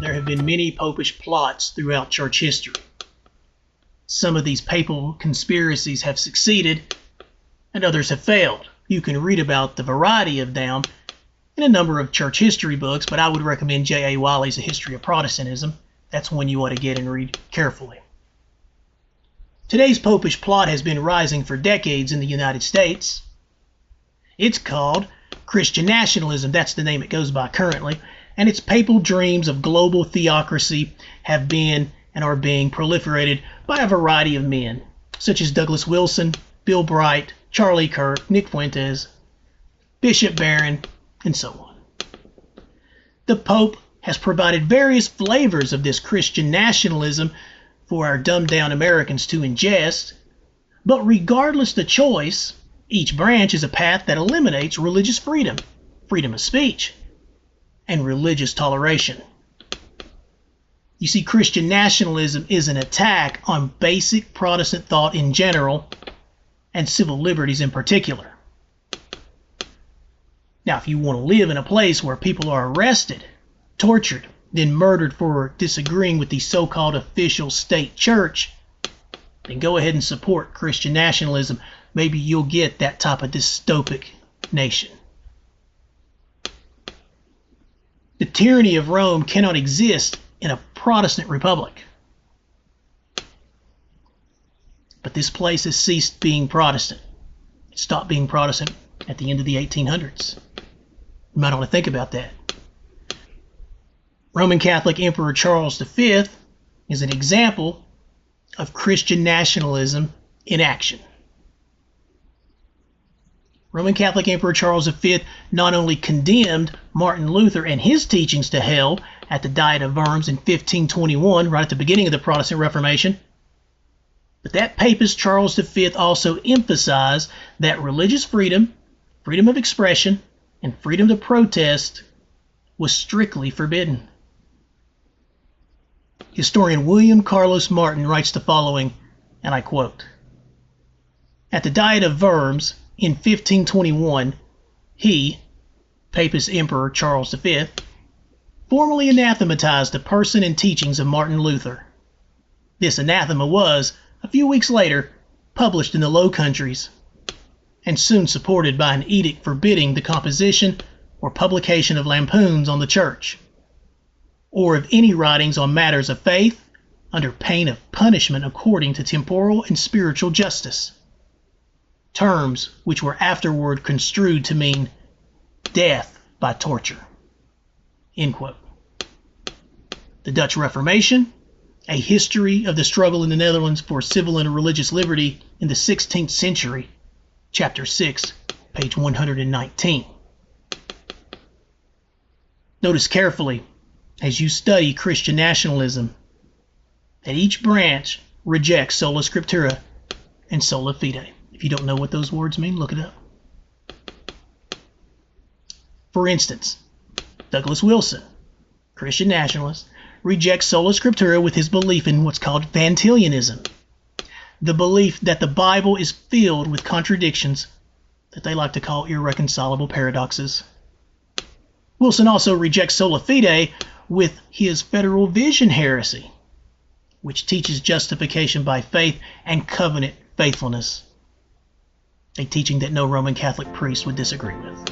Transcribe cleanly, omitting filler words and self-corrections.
there have been many popish plots throughout church history. Some of these papal conspiracies have succeeded, and others have failed. You can read about the variety of them in a number of church history books, but I would recommend J.A. Wiley's A History of Protestantism. That's one you ought to get and read carefully. Today's popish plot has been rising for decades in the United States. It's called Christian nationalism. That's the name it goes by currently. And its papal dreams of global theocracy have been and are being proliferated by a variety of men, such as Douglas Wilson, Bill Bright, Charlie Kirk, Nick Fuentes, Bishop Barron, and so on. The Pope has provided various flavors of this Christian nationalism for our dumbed-down Americans to ingest, but regardless the choice, each branch is a path that eliminates religious freedom, freedom of speech, and religious toleration. You see, Christian nationalism is an attack on basic Protestant thought in general and civil liberties in particular. Now, if you want to live in a place where people are arrested, tortured, then murdered for disagreeing with the so-called official state church, then go ahead and support Christian nationalism. Maybe you'll get that type of dystopic nation. The tyranny of Rome cannot exist in a Protestant republic. But this place has ceased being Protestant. It stopped being Protestant at the end of the 1800s. You might want to think about that. Roman Catholic Emperor Charles V is an example of Christian nationalism in action. Roman Catholic Emperor Charles V not only condemned Martin Luther and his teachings to hell at the Diet of Worms in 1521, right at the beginning of the Protestant Reformation, but that papist Charles V also emphasized that religious freedom, freedom of expression, and freedom to protest was strictly forbidden. Historian William Carlos Martin writes the following, and I quote, "At the Diet of Worms in 1521, he, Papist Emperor Charles V, formally anathematized the person and teachings of Martin Luther. This anathema was, a few weeks later, published in the Low Countries, and soon supported by an edict forbidding the composition or publication of lampoons on the church, or of any writings on matters of faith, under pain of punishment according to temporal and spiritual justice, terms which were afterward construed to mean death by torture." End quote. The Dutch Reformation, A History of the Struggle in the Netherlands for Civil and Religious Liberty in the 16th Century, Chapter 6, page 119. Notice carefully, as you study Christian nationalism, that each branch rejects sola scriptura and sola fide. If you don't know what those words mean, look it up. For instance, Douglas Wilson, Christian nationalist, rejects sola scriptura with his belief in what's called Van Tillianism, the belief that the Bible is filled with contradictions that they like to call irreconcilable paradoxes. Wilson also rejects sola fide with his federal vision heresy, which teaches justification by faith and covenant faithfulness, a teaching that no Roman Catholic priest would disagree with.